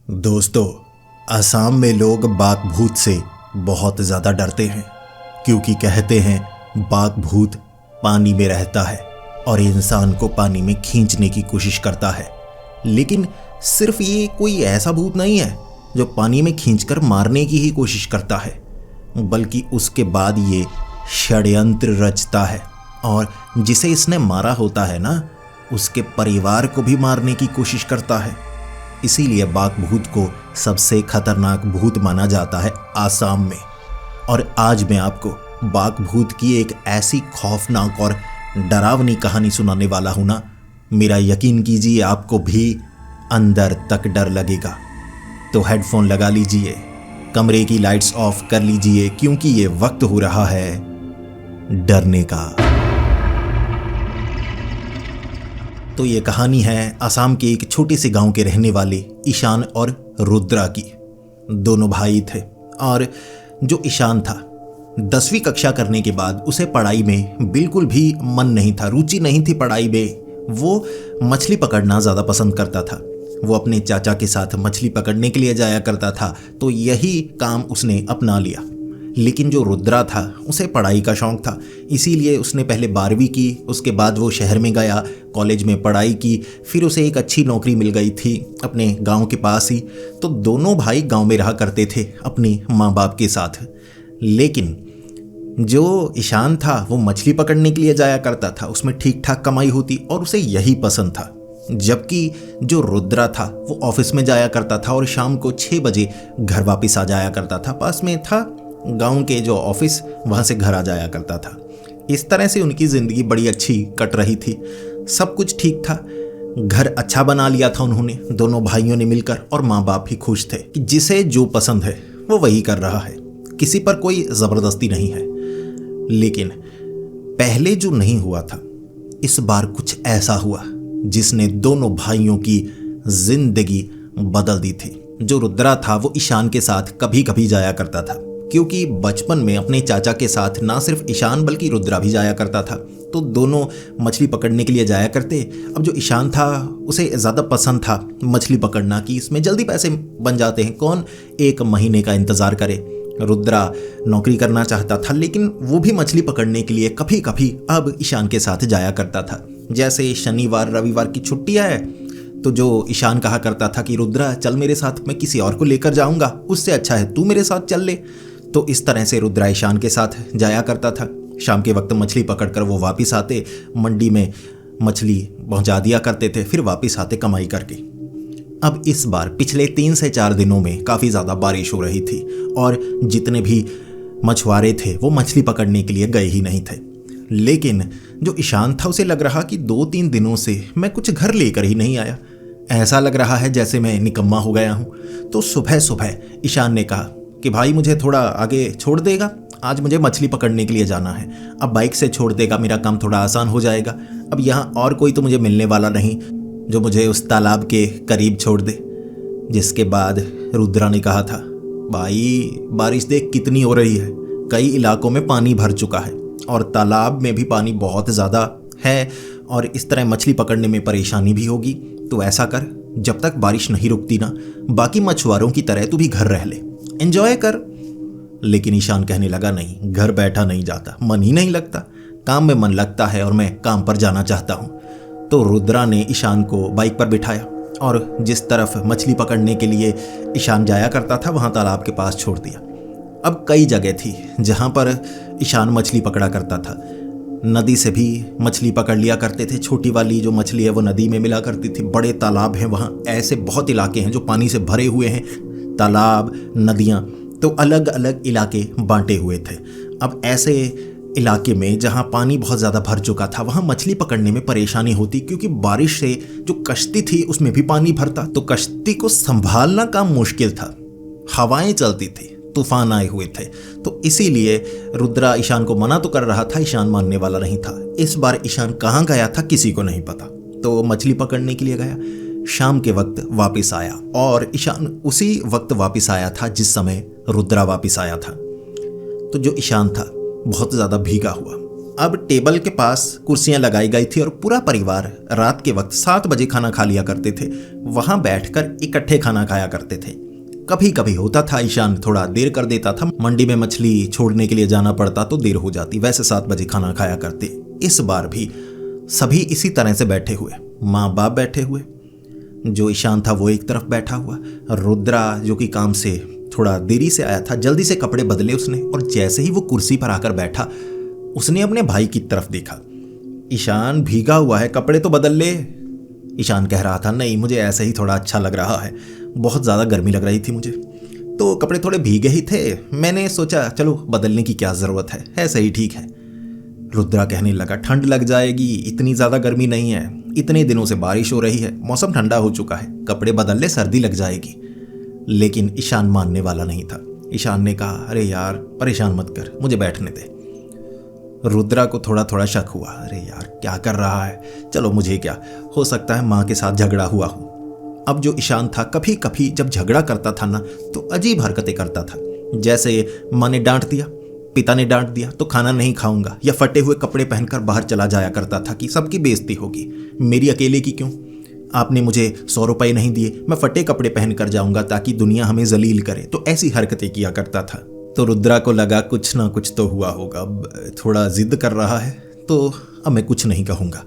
दोस्तों, असम में लोग बाघ भूत से बहुत ज़्यादा डरते हैं क्योंकि कहते हैं बाघ भूत पानी में रहता है और इंसान को पानी में खींचने की कोशिश करता है। लेकिन सिर्फ ये कोई ऐसा भूत नहीं है जो पानी में खींचकर मारने की ही कोशिश करता है, बल्कि उसके बाद ये षड्यंत्र रचता है और जिसे इसने मारा होता है ना, उसके परिवार को भी मारने की कोशिश करता है। इसीलिए बाघ भूत को सबसे खतरनाक भूत माना जाता है आसाम में। और आज मैं आपको बाघ भूत की एक ऐसी खौफनाक और डरावनी कहानी सुनाने वाला हूं ना, मेरा यकीन कीजिए आपको भी अंदर तक डर लगेगा। तो हेडफोन लगा लीजिए, कमरे की लाइट्स ऑफ कर लीजिए क्योंकि ये वक्त हो रहा है डरने का। तो ये कहानी है असम के एक छोटे से गांव के रहने वाले ईशान और रुद्रा की। दोनों भाई थे और जो ईशान था 10वीं कक्षा करने के बाद उसे पढ़ाई में बिल्कुल भी मन नहीं था, रुचि नहीं थी पढ़ाई में। वो मछली पकड़ना ज़्यादा पसंद करता था। वो अपने चाचा के साथ मछली पकड़ने के लिए जाया करता था, तो यही काम उसने अपना लिया। लेकिन जो रुद्रा था उसे पढ़ाई का शौक़ था, इसीलिए उसने पहले 12वीं की, उसके बाद वो शहर में गया, कॉलेज में पढ़ाई की, फिर उसे एक अच्छी नौकरी मिल गई थी अपने गांव के पास ही। तो दोनों भाई गांव में रहा करते थे अपने माँ बाप के साथ। लेकिन जो ईशान था वो मछली पकड़ने के लिए जाया करता था, उसमें ठीक ठाक कमाई होती और उसे यही पसंद था। जबकि जो रुद्रा था वो ऑफिस में जाया करता था और शाम को 6 बजे घर वापस आ जाया करता था। पास में था गांव के जो ऑफिस, वहां से घर आ जाया करता था। इस तरह से उनकी ज़िंदगी बड़ी अच्छी कट रही थी, सब कुछ ठीक था। घर अच्छा बना लिया था उन्होंने, दोनों भाइयों ने मिलकर, और माँ बाप भी खुश थे कि जिसे जो पसंद है वो वही कर रहा है, किसी पर कोई ज़बरदस्ती नहीं है। लेकिन पहले जो नहीं हुआ था, इस बार कुछ ऐसा हुआ जिसने दोनों भाइयों की जिंदगी बदल दी थी। जो रुद्रा था वो ईशान के साथ कभी कभी जाया करता था, क्योंकि बचपन में अपने चाचा के साथ ना सिर्फ ईशान बल्कि रुद्रा भी जाया करता था। तो दोनों मछली पकड़ने के लिए जाया करते। अब जो ईशान था उसे ज़्यादा पसंद था मछली पकड़ना, कि इसमें जल्दी पैसे बन जाते हैं, कौन 1 महीने का इंतज़ार करे। रुद्रा नौकरी करना चाहता था, लेकिन वो भी मछली पकड़ने के लिए कभी कभी अब ईशान के साथ जाया करता था। जैसे शनिवार रविवार की छुट्टियाँ है तो जो ईशान कहा करता था कि रुद्रा चल मेरे साथ, मैं किसी और को लेकर जाऊंगा, उससे अच्छा है तू मेरे साथ चल ले। तो इस तरह से रुद्रा ईशान के साथ जाया करता था। शाम के वक्त मछली पकड़कर वो वापस आते, मंडी में मछली पहुंचा दिया करते थे, फिर वापस आते कमाई करके। अब इस बार पिछले 3 से 4 दिनों में काफ़ी ज़्यादा बारिश हो रही थी और जितने भी मछुआरे थे वो मछली पकड़ने के लिए गए ही नहीं थे। लेकिन जो ईशान था उसे लग रहा कि 2-3 दिनों से मैं कुछ घर लेकर ही नहीं आया, ऐसा लग रहा है जैसे मैं निकम्मा हो गया हूँ। तो सुबह सुबह ईशान ने कहा कि भाई मुझे थोड़ा आगे छोड़ देगा, आज मुझे मछली पकड़ने के लिए जाना है। अब बाइक से छोड़ देगा, मेरा काम थोड़ा आसान हो जाएगा। अब यहाँ और कोई तो मुझे मिलने वाला नहीं जो मुझे उस तालाब के करीब छोड़ दे। जिसके बाद रुद्रा ने कहा था, भाई बारिश देख कितनी हो रही है, कई इलाकों में पानी भर चुका है और तालाब में भी पानी बहुत ज़्यादा है और इस तरह मछली पकड़ने में परेशानी भी होगी। तो ऐसा कर, जब तक बारिश नहीं रुकती ना, बाकी मछुआरों की तरह तू भी घर रह ले, एंजॉय कर। लेकिन ईशान कहने लगा, नहीं, घर बैठा नहीं जाता, मन ही नहीं लगता, काम में मन लगता है और मैं काम पर जाना चाहता हूँ। तो रुद्रा ने ईशान को बाइक पर बिठाया और जिस तरफ मछली पकड़ने के लिए ईशान जाया करता था वहाँ तालाब के पास छोड़ दिया। अब कई जगह थी जहाँ पर ईशान मछली पकड़ा करता था। नदी से भी मछली पकड़ लिया करते थे, छोटी वाली जो मछली है वो नदी में मिला करती थी। बड़े तालाब हैं वहाँ, ऐसे बहुत इलाके हैं जो पानी से भरे हुए हैं, तालाब, नदियाँ, तो अलग अलग इलाके बांटे हुए थे। अब ऐसे इलाके में जहाँ पानी बहुत ज़्यादा भर चुका था वहाँ मछली पकड़ने में परेशानी होती, क्योंकि बारिश से जो कश्ती थी उसमें भी पानी भरता, तो कश्ती को संभालना काम मुश्किल था। हवाएं चलती थी, तूफान आए हुए थे। तो इसीलिए रुद्रा ईशान को मना तो कर रहा था, ईशान मानने वाला नहीं था। इस बार ईशान कहाँ गया था किसी को नहीं पता। तो मछली पकड़ने के लिए गया, शाम के वक्त वापस आया और ईशान उसी वक्त वापस आया था जिस समय रुद्रा वापस आया था। तो जो ईशान था बहुत ज़्यादा भीगा हुआ, अब टेबल के पास कुर्सियां लगाई गई थी और पूरा परिवार रात के वक्त 7 बजे खाना खा लिया करते थे। वहां बैठकर इकट्ठे खाना खाया करते थे। कभी कभी होता था ईशान थोड़ा देर कर देता था, मंडी में मछली छोड़ने के लिए जाना पड़ता तो देर हो जाती, वैसे 7 बजे खाना खाया करते। इस बार भी सभी इसी तरह से बैठे हुए, माँ बाप बैठे हुए, जो ईशान था वो एक तरफ बैठा हुआ, रुद्रा जो कि काम से थोड़ा देरी से आया था, जल्दी से कपड़े बदले उसने, और जैसे ही वो कुर्सी पर आकर बैठा उसने अपने भाई की तरफ देखा। ईशान भीगा हुआ है, कपड़े तो बदल ले। ईशान कह रहा था नहीं, मुझे ऐसे ही थोड़ा अच्छा लग रहा है, बहुत ज़्यादा गर्मी लग रही थी मुझे, तो कपड़े थोड़े भीगे ही थे, मैंने सोचा चलो बदलने की क्या ज़रूरत है, ऐसे ही ठीक है। रुद्रा कहने लगा ठंड लग जाएगी, इतनी ज़्यादा गर्मी नहीं है, इतने दिनों से बारिश हो रही है, मौसम ठंडा हो चुका है, कपड़े बदल ले, सर्दी लग जाएगी। लेकिन ईशान मानने वाला नहीं था। ईशान ने कहा अरे यार परेशान मत कर, मुझे बैठने दे। रुद्रा को थोड़ा थोड़ा शक हुआ, अरे यार क्या कर रहा है, चलो मुझे क्या, हो सकता है माँ के साथ झगड़ा हुआ हो। अब जो ईशान था कभी कभी जब झगड़ा करता था ना तो अजीब हरकतें करता था, जैसे माँ ने डांट दिया, पिता ने डांट दिया तो खाना नहीं खाऊंगा, या फटे हुए कपड़े पहनकर बाहर चला जाया करता था कि सबकी बेइज्जती होगी, मेरी अकेले की क्यों, आपने मुझे 100 रुपये नहीं दिए, मैं फटे कपड़े पहनकर जाऊंगा ताकि दुनिया हमें जलील करे, तो ऐसी हरकतें किया करता था। तो रुद्रा को लगा कुछ ना कुछ तो हुआ होगा, अब थोड़ा जिद कर रहा है तो अब मैं कुछ नहीं कहूँगा।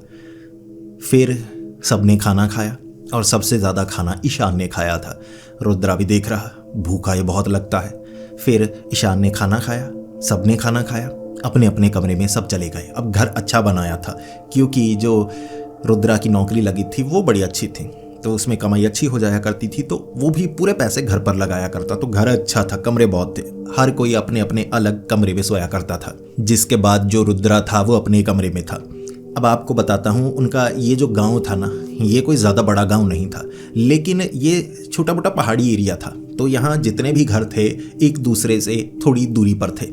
फिर सबने खाना खाया और सबसे ज़्यादा खाना ईशान ने खाया था। रुद्रा भी देख रहा, भूखा ये बहुत लगता है। फिर ईशान ने खाना खाया, सबने खाना खाया, अपने अपने कमरे में सब चले गए। अब घर अच्छा बनाया था क्योंकि जो रुद्रा की नौकरी लगी थी वो बड़ी अच्छी थी, तो उसमें कमाई अच्छी हो जाया करती थी, तो वो भी पूरे पैसे घर पर लगाया करता, तो घर अच्छा था, कमरे बहुत थे, हर कोई अपने अपने अलग कमरे में सोया करता था। जिसके बाद जो रुद्रा था वो अपने कमरे में था। अब आपको बताता हूँ, उनका ये जो गांव था ना, ये कोई ज़्यादा बड़ा गांव नहीं था, लेकिन ये छोटा मोटा पहाड़ी एरिया था, तो यहाँ जितने भी घर थे एक दूसरे से थोड़ी दूरी पर थे।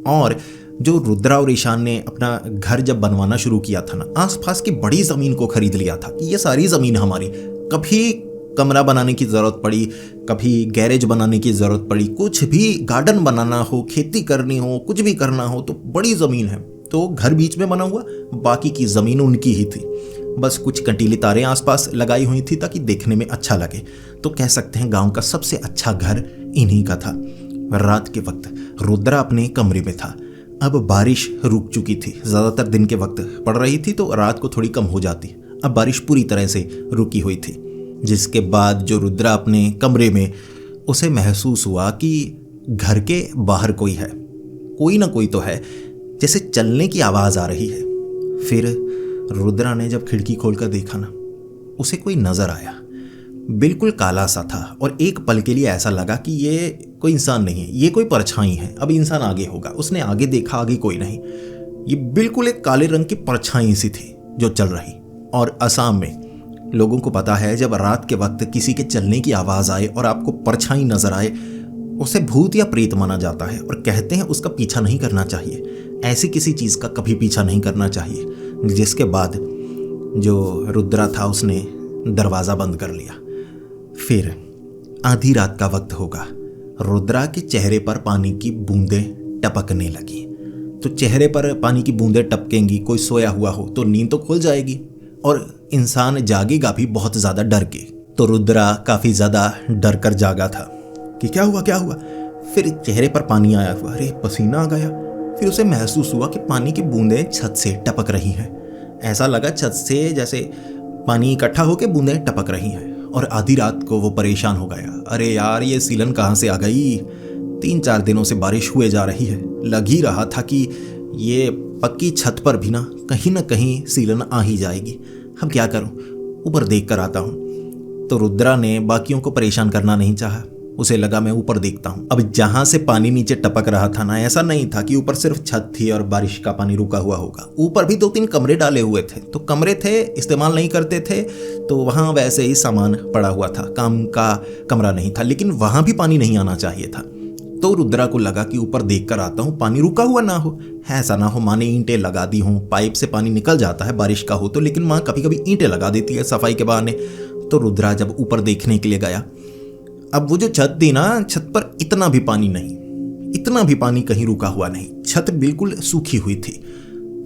और जो रुद्रा और ईशान ने अपना घर जब बनवाना शुरू किया था ना, आसपास की बड़ी ज़मीन को खरीद लिया था कि ये सारी ज़मीन हमारी, कभी कमरा बनाने की ज़रूरत पड़ी, कभी गैरेज बनाने की ज़रूरत पड़ी, कुछ भी गार्डन बनाना हो, खेती करनी हो, कुछ भी करना हो, तो बड़ी ज़मीन है, तो घर बीच में बना हुआ, बाकी की ज़मीन उनकी ही थी, बस कुछ कंटीली तारें आसपास लगाई हुई थी ताकि देखने में अच्छा लगे। तो कह सकते हैं गांव का सबसे अच्छा घर इन्हीं का था। रात के वक्त रुद्रा अपने कमरे में था। अब बारिश रुक चुकी थी, ज़्यादातर दिन के वक्त पड़ रही थी तो रात को थोड़ी कम हो जाती, अब बारिश पूरी तरह से रुकी हुई थी। जिसके बाद जो रुद्रा अपने कमरे में, उसे महसूस हुआ कि घर के बाहर कोई है, कोई ना कोई तो है, जैसे चलने की आवाज़ आ रही है। फिर रुद्रा ने जब खिड़की खोलकर देखा ना, उसे कोई नज़र आया, बिल्कुल काला सा था, और एक पल के लिए ऐसा लगा कि ये कोई इंसान नहीं है, ये कोई परछाई है, अब इंसान आगे होगा। उसने आगे देखा, आगे कोई नहीं, ये बिल्कुल एक काले रंग की परछाई सी थी जो चल रही। और असम में लोगों को पता है, जब रात के वक्त किसी के चलने की आवाज़ आए और आपको परछाई नजर आए, उसे भूत या प्रेत माना जाता है, और कहते हैं उसका पीछा नहीं करना चाहिए, ऐसी किसी चीज़ का कभी पीछा नहीं करना चाहिए। जिसके बाद जो रुद्रा था उसने दरवाज़ा बंद कर लिया। फिर आधी रात का वक्त होगा, रुद्रा के चेहरे पर पानी की बूंदें टपकने लगी। तो चेहरे पर पानी की बूंदें टपकेंगी, कोई सोया हुआ हो तो नींद तो खुल जाएगी और इंसान जागेगा भी बहुत ज़्यादा डर के। तो रुद्रा काफ़ी ज़्यादा डर कर जागा था कि क्या हुआ क्या हुआ। फिर चेहरे पर पानी आया हुआ, अरे पसीना आ गया। फिर उसे महसूस हुआ कि पानी की बूंदें छत से टपक रही हैं। ऐसा लगा छत से जैसे पानी इकट्ठा होकर बूंदें टपक रही हैं। और आधी रात को वो परेशान हो गया, अरे यार ये सीलन कहाँ से आ गई, 3-4 दिनों से बारिश हुए जा रही है, लग ही रहा था कि ये पक्की छत पर भी ना कहीं सीलन आ ही जाएगी, अब क्या करूं, ऊपर देख कर आता हूं। तो रुद्रा ने बाकियों को परेशान करना नहीं चाहा, उसे लगा मैं ऊपर देखता हूं। अब जहां से पानी नीचे टपक रहा था ना, ऐसा नहीं था कि ऊपर सिर्फ छत थी और बारिश का पानी रुका हुआ होगा, ऊपर भी 2-3 कमरे डाले हुए थे, तो कमरे थे, इस्तेमाल नहीं करते थे, तो वहां वैसे ही सामान पड़ा हुआ था, काम का कमरा नहीं था, लेकिन वहां भी पानी नहीं आना चाहिए था। तो रुद्रा को लगा कि ऊपर देख कर आता हूँ, पानी रुका हुआ ना हो, ऐसा ना हो माँ ने ईंटें लगा दी हों, पाइप से पानी निकल जाता है बारिश का हो तो, लेकिन माँ कभी कभी ईंटें लगा देती है सफाई के बहाने। तो रुद्रा जब ऊपर देखने के लिए गया, अब वो जो छत थी ना, छत पर इतना भी पानी नहीं, इतना भी पानी कहीं रुका हुआ नहीं, छत बिल्कुल सूखी हुई थी।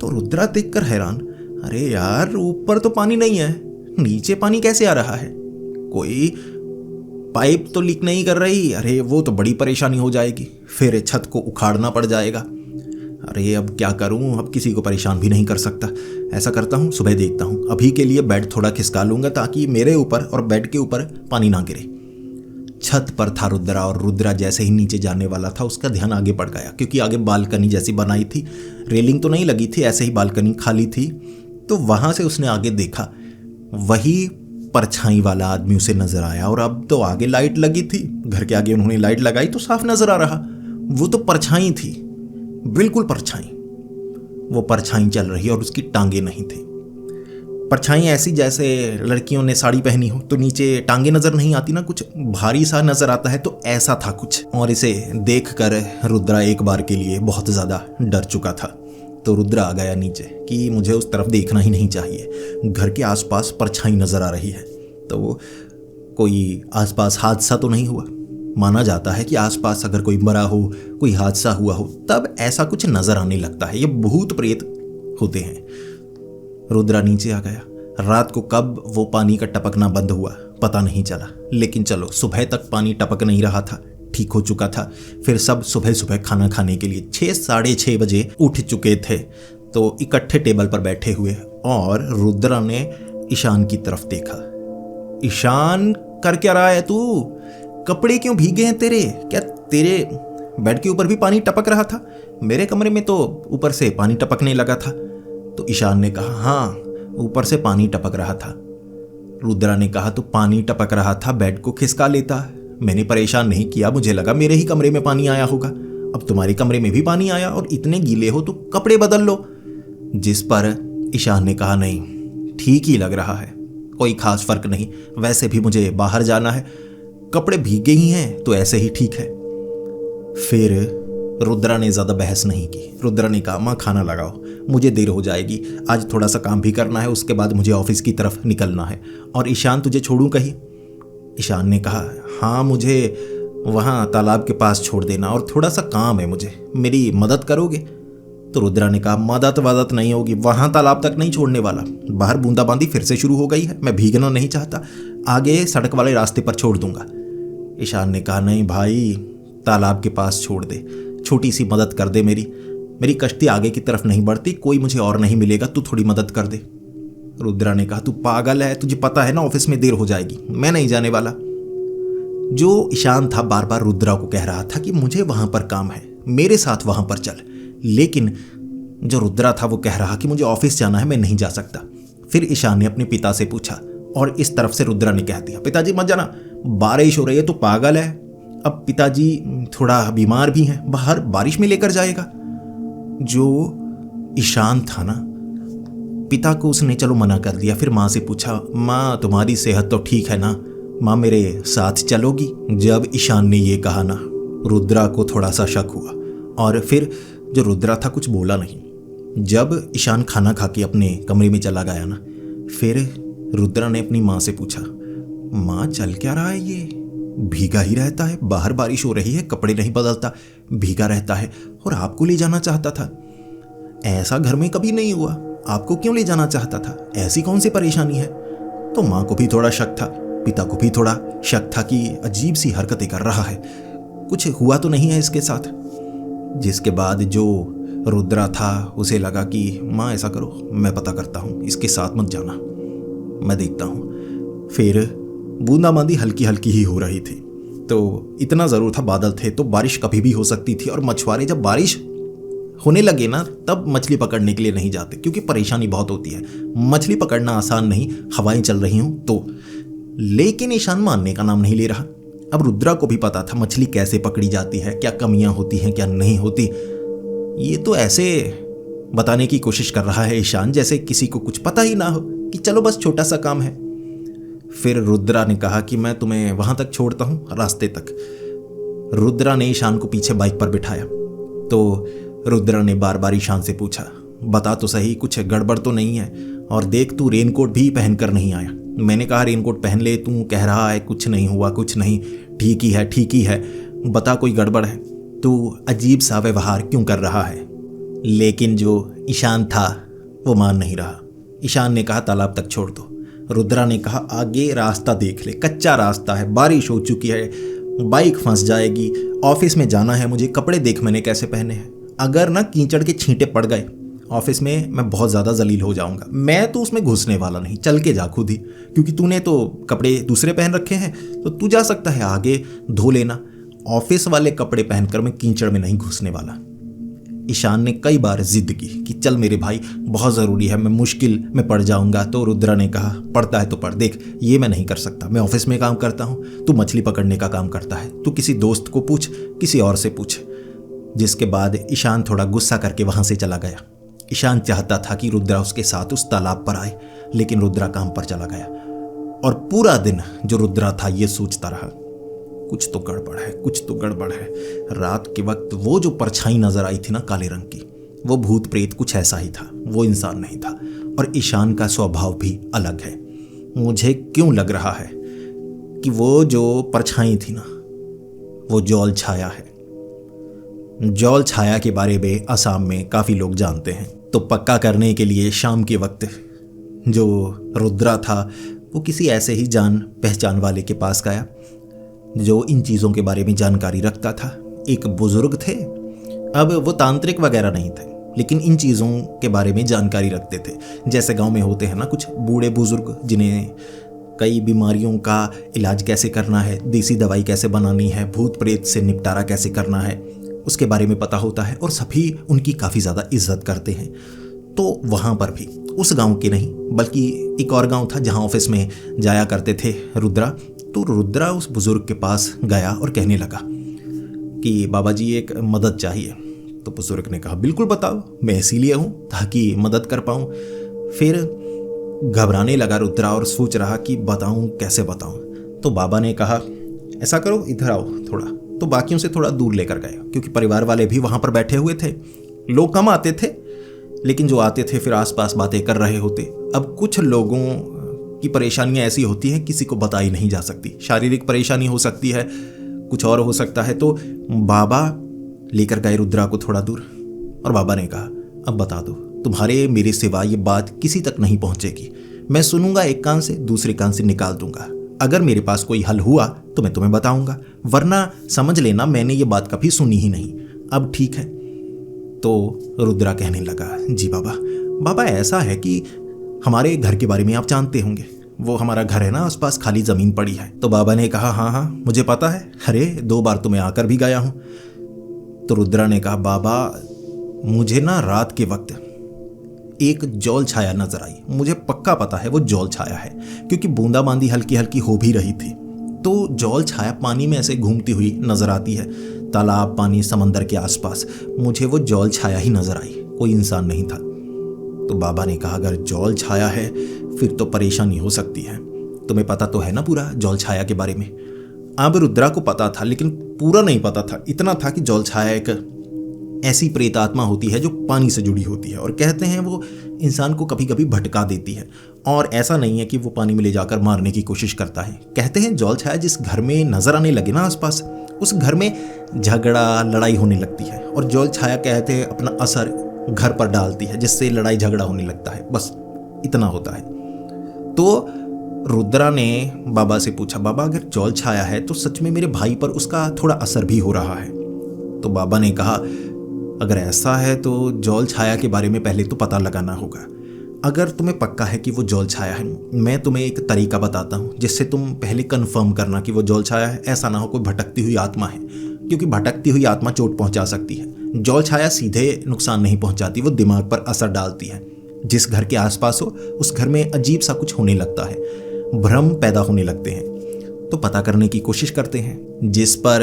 तो रुद्रा देखकर हैरान, अरे यार ऊपर तो पानी नहीं है, नीचे पानी कैसे आ रहा है? कोई पाइप तो लीक नहीं कर रही? अरे वो तो बड़ी परेशानी हो जाएगी, फिर छत को उखाड़ना पड़ जाएगा। अरे अब क्या करूं, अब किसी को परेशान भी नहीं कर सकता। ऐसा करता हूं, सुबह देखता हूं। अभी के लिए बेड थोड़ा खिसका लूंगा ताकि मेरे ऊपर और बेड के ऊपर पानी ना गिरे। छत पर था रुद्रा, और रुद्रा जैसे ही नीचे जाने वाला था उसका ध्यान आगे बढ़ गया, क्योंकि आगे बालकनी जैसी बनाई थी, रेलिंग तो नहीं लगी थी, ऐसे ही बालकनी खाली थी। तो वहां से उसने आगे देखा, वही परछाई वाला आदमी उसे नजर आया। और अब तो आगे लाइट लगी थी, घर के आगे उन्होंने लाइट लगाई तो साफ नजर आ रहा, वो तो परछाई थी, बिल्कुल परछाई। वो परछाई चल रही और उसकी टांगे नहीं थी। परछाई ऐसी जैसे लड़कियों ने साड़ी पहनी हो तो नीचे टांगे नजर नहीं आती ना, कुछ भारी सा नजर आता है, तो ऐसा था कुछ। और इसे देखकर रुद्रा एक बार के लिए बहुत ज्यादा डर चुका था। तो रुद्रा आ गया नीचे कि मुझे उस तरफ देखना ही नहीं चाहिए, घर के आसपास परछाई नजर आ रही है। तो कोई आसपास हादसा तो नहीं हुआ? माना जाता है कि आसपास अगर कोई मरा हो, कोई हादसा हुआ हो, तब ऐसा कुछ नजर आने लगता है, ये भूत प्रेत होते हैं। रुद्रा नीचे आ गया। रात को कब वो पानी का टपकना बंद हुआ पता नहीं चला, लेकिन चलो सुबह तक पानी टपक नहीं रहा था, ठीक हो चुका था। फिर सब सुबह सुबह खाना खाने के लिए 6 साढ़े 6 बजे उठ चुके थे। तो इकट्ठे टेबल पर बैठे हुए, और रुद्रा ने ईशान की तरफ देखा। ईशान, कर क्या रहा है तू? कपड़े क्यों भीगे हैं तेरे? क्या तेरे बेड के ऊपर भी पानी टपक रहा था? मेरे कमरे में तो ऊपर से पानी टपकने लगा था। तो ईशान ने कहा, हाँ ऊपर से पानी टपक रहा था। रुद्रा ने कहा, तो पानी टपक रहा था, बेड को खिसका लेता। मैंने परेशान नहीं किया, मुझे लगा मेरे ही कमरे में पानी आया होगा। अब तुम्हारे कमरे में भी पानी आया और इतने गीले हो तो कपड़े बदल लो। जिस पर ईशान ने कहा, नहीं ठीक ही लग रहा है, कोई खास फर्क नहीं, वैसे भी मुझे बाहर जाना है, कपड़े भीगे ही हैं तो ऐसे ही ठीक है। फिर रुद्रा ने ज्यादा बहस नहीं की। रुद्रा ने कहा, माँ खाना लगाओ, मुझे देर हो जाएगी, आज थोड़ा सा काम भी करना है, उसके बाद मुझे ऑफिस की तरफ निकलना है। और ईशान, तुझे छोड़ूं कहीं? ईशान ने कहा, हाँ मुझे वहाँ तालाब के पास छोड़ देना, और थोड़ा सा काम है मुझे, मेरी मदद करोगे? तो रुद्रा ने कहा, मदद नहीं होगी, वहाँ तालाब तक नहीं छोड़ने वाला, बाहर बूंदाबांदी फिर से शुरू हो गई है, मैं भीगना नहीं चाहता, आगे सड़क वाले रास्ते पर छोड़ दूंगा। ईशान ने कहा, नहीं भाई, तालाब के पास छोड़ दे, छोटी सी मदद कर दे, मेरी कश्ती आगे की तरफ नहीं बढ़ती, कोई मुझे और नहीं मिलेगा, तू थोड़ी मदद कर दे। रुद्रा ने कहा, तू पागल है, तुझे पता है ना ऑफिस में देर हो जाएगी, मैं नहीं जाने वाला। जो ईशान था बार बार रुद्रा को कह रहा था कि मुझे वहां पर काम है, मेरे साथ वहां पर चल, लेकिन जो रुद्रा था वो कह रहा कि मुझे ऑफिस जाना है, मैं नहीं जा सकता। फिर ईशान ने अपने पिता से पूछा, और इस तरफ से रुद्रा ने कह दिया, पिताजी मत जाना, बारिश हो रही है, तो पागल है, अब पिताजी थोड़ा बीमार भी हैं, बाहर बारिश में लेकर जाएगा। जो ईशान था ना, पिता को उसने चलो मना कर दिया। फिर माँ से पूछा, माँ तुम्हारी सेहत तो ठीक है ना, माँ मेरे साथ चलोगी? जब ईशान ने ये कहा ना, रुद्रा को थोड़ा सा शक हुआ, और फिर जो रुद्रा था कुछ बोला नहीं। जब ईशान खाना खा के अपने कमरे में चला गया ना, फिर रुद्रा ने अपनी माँ से पूछा, माँ चल क्या रहा है ये? भीगा ही रहता है, बाहर बारिश हो रही है, कपड़े नहीं बदलता, भीगा रहता है, और आपको ले जाना चाहता था, ऐसा घर में कभी नहीं हुआ, आपको क्यों ले जाना चाहता था, ऐसी कौन सी परेशानी है? तो माँ को भी थोड़ा शक था, पिता को भी थोड़ा शक था कि अजीब सी हरकतें कर रहा है, कुछ हुआ तो नहीं है इसके साथ। जिसके बाद जो रुद्रा था उसे लगा कि माँ ऐसा करो, मैं पता करता हूँ, इसके साथ मत जाना, मैं देखता हूँ। फिर बूंदाबांदी हल्की हल्की ही हो रही थी, तो इतना ज़रूर था, बादल थे तो बारिश कभी भी हो सकती थी, और मछुआरे जब बारिश होने लगे ना तब मछली पकड़ने के लिए नहीं जाते, क्योंकि परेशानी बहुत होती है, मछली पकड़ना आसान नहीं, हवाएं चल रही हों तो। लेकिन ईशान मानने का नाम नहीं ले रहा। अब रुद्रा को भी पता था मछली कैसे पकड़ी जाती है, क्या कमियां होती हैं, क्या नहीं होती। ये तो ऐसे बताने की कोशिश कर रहा है ईशान जैसे किसी को कुछ पता ही ना हो, कि चलो बस छोटा सा काम है। फिर रुद्रा ने कहा कि मैं तुम्हें वहां तक छोड़ता हूं, रास्ते तक। रुद्रा ने ईशान को पीछे बाइक पर बिठाया। तो रुद्रा ने बार बार ईशान से पूछा, बता तो सही, कुछ गड़बड़ तो नहीं है? और देख, तू रेनकोट भी पहन कर नहीं आया। मैंने कहा रेनकोट पहन ले, तू कह रहा है कुछ नहीं हुआ, कुछ नहीं, ठीक ही है, ठीक ही है, बता कोई गड़बड़ है? तू अजीब सा व्यवहार क्यों कर रहा है? लेकिन जो ईशान था, वो मान नहीं रहा। ईशान ने कहा तालाब तक छोड़ दो। रुद्रा ने कहा आगे रास्ता देख ले, कच्चा रास्ता है, बारिश हो चुकी है, बाइक फंस जाएगी, ऑफिस में जाना है मुझे, कपड़े देख मैंने कैसे पहने हैं, अगर ना कीचड़ के छींटे पड़ गए ऑफिस में मैं बहुत ज़्यादा जलील हो जाऊंगा। मैं तो उसमें घुसने वाला नहीं, चल के जा खुद ही, क्योंकि तूने तो कपड़े दूसरे पहन रखे हैं तो तू जा सकता है, आगे धो लेना। ऑफिस वाले कपड़े पहनकर मैं कीचड़ में नहीं घुसने वाला। ईशान ने कई बार जिद की कि चल मेरे भाई, बहुत ज़रूरी है, मैं मुश्किल में पड़ जाऊंगा। तो रुद्रा ने कहा पढ़ता है तो पढ़, देख ये मैं नहीं कर सकता, मैं ऑफिस में काम करता हूँ, तू मछली पकड़ने का काम करता है, तू किसी दोस्त को पूछ, किसी और से पूछ। जिसके बाद ईशान थोड़ा गुस्सा करके वहाँ से चला गया। ईशान चाहता था कि रुद्रा उसके साथ उस तालाब पर आए, लेकिन रुद्रा काम पर चला गया और पूरा दिन जो रुद्रा था ये सोचता रहा कुछ तो गड़बड़ है, कुछ तो गड़बड़ है। रात के वक्त वो जो परछाई नजर आई थी ना काले रंग की, वो भूत प्रेत कुछ ऐसा ही था, वो इंसान नहीं था। और ईशान का स्वभाव भी अलग है। मुझे क्यों लग रहा है कि वो जो परछाई थी ना, वो जौल छाया है। जौल छाया के बारे में असम में काफ़ी लोग जानते हैं। तो पक्का करने के लिए शाम के वक्त जो रुद्रा था वो किसी ऐसे ही जान पहचान वाले के पास गया जो इन चीज़ों के बारे में जानकारी रखता था। एक बुजुर्ग थे, अब वो तांत्रिक वगैरह नहीं थे, लेकिन इन चीज़ों के बारे में जानकारी रखते थे। जैसे गांव में होते हैं ना कुछ बूढ़े बुजुर्ग जिन्हें कई बीमारियों का इलाज कैसे करना है, देसी दवाई कैसे बनानी है, भूत प्रेत से निपटारा कैसे करना है, उसके बारे में पता होता है और सभी उनकी काफ़ी ज़्यादा इज्जत करते हैं। तो वहाँ पर भी उस गांव के नहीं बल्कि एक और गांव था जहाँ ऑफिस में जाया करते थे रुद्रा। तो रुद्रा उस बुज़ुर्ग के पास गया और कहने लगा कि बाबा जी एक मदद चाहिए। तो बुज़ुर्ग ने कहा बिल्कुल बताओ, मैं इसीलिए हूँ ताकि मदद कर पाऊँ। फिर घबराने लगा रुद्रा और सोच रहा कि बताऊँ कैसे बताऊँ। तो बाबा ने कहा ऐसा करो, इधर आओ थोड़ा। तो बाकियों से थोड़ा दूर लेकर गए क्योंकि परिवार वाले भी वहाँ पर बैठे हुए थे। लोग कम आते थे, लेकिन जो आते थे फिर आसपास बातें कर रहे होते। अब कुछ लोगों की परेशानियां ऐसी होती हैं किसी को बताई नहीं जा सकती, शारीरिक परेशानी हो सकती है, कुछ और हो सकता है। तो बाबा लेकर गए रुद्रा को थोड़ा दूर और बाबा ने कहा अब बता दो, तुम्हारे मेरे सिवा ये बात किसी तक नहीं पहुंचेगी। मैं सुनूंगा एक कान से, दूसरे कान से निकाल दूंगा। अगर मेरे पास कोई हल हुआ तो मैं तुम्हें बताऊंगा, वरना समझ लेना मैंने ये बात कभी सुनी ही नहीं। अब ठीक है। तो रुद्रा कहने लगा जी बाबा, बाबा ऐसा है कि हमारे घर के बारे में आप जानते होंगे, वो हमारा घर है ना आसपास खाली ज़मीन पड़ी है। तो बाबा ने कहा हाँ हाँ मुझे पता है, अरे 2 बार तो मैं आकर भी गया हूँ। तो रुद्रा ने कहा बाबा मुझे ना रात के वक्त एक जौल छाया नजर आई, मुझे पक्का पता है वो जौल छाया है क्योंकि बूंदाबांदी हल्की हल्की हो भी रही थी। तो जौल छाया पानी में ऐसे घूमती हुई नजर आती है, तालाब पानी समंदर के आसपास। मुझे वो जौल छाया ही नजर आई, कोई इंसान नहीं था। तो बाबा ने कहा अगर जौल छाया है फिर तो परेशानी हो सकती है। तुम्हें पता तो है ना पूरा जौल छाया के बारे में। अब रुद्रा को पता था लेकिन पूरा नहीं पता था। इतना था कि जौल छाया एक ऐसी प्रेत आत्मा होती है जो पानी से जुड़ी होती है और कहते हैं वो इंसान को कभी कभी भटका देती है। और ऐसा नहीं है कि वो पानी में ले जाकर मारने की कोशिश करता है। कहते हैं जौल छाया जिस घर में नजर आने लगे ना आसपास, उस घर में झगड़ा लड़ाई होने लगती है और जौल छाया कहते हैं अपना असर घर पर डालती है जिससे लड़ाई झगड़ा होने लगता है। बस इतना होता है। तो रुद्रा ने बाबा से पूछा बाबा अगर जौल छाया है तो सच में मेरे भाई पर उसका थोड़ा असर भी हो रहा है। तो बाबा ने कहा अगर ऐसा है तो जौल छाया के बारे में पहले तो पता लगाना होगा। अगर तुम्हें पक्का है कि वो जौल छाया है, मैं तुम्हें एक तरीका बताता हूँ जिससे तुम पहले कंफर्म करना कि वो जौल छाया है। ऐसा ना हो कोई भटकती हुई आत्मा है, क्योंकि भटकती हुई आत्मा चोट पहुंचा सकती है। जौल छाया सीधे नुकसान नहीं पहुंचाती, वो दिमाग पर असर डालती है। जिस घर के आसपास हो उस घर में अजीब सा कुछ होने लगता है, भ्रम पैदा होने लगते हैं। तो पता करने की कोशिश करते हैं। जिस पर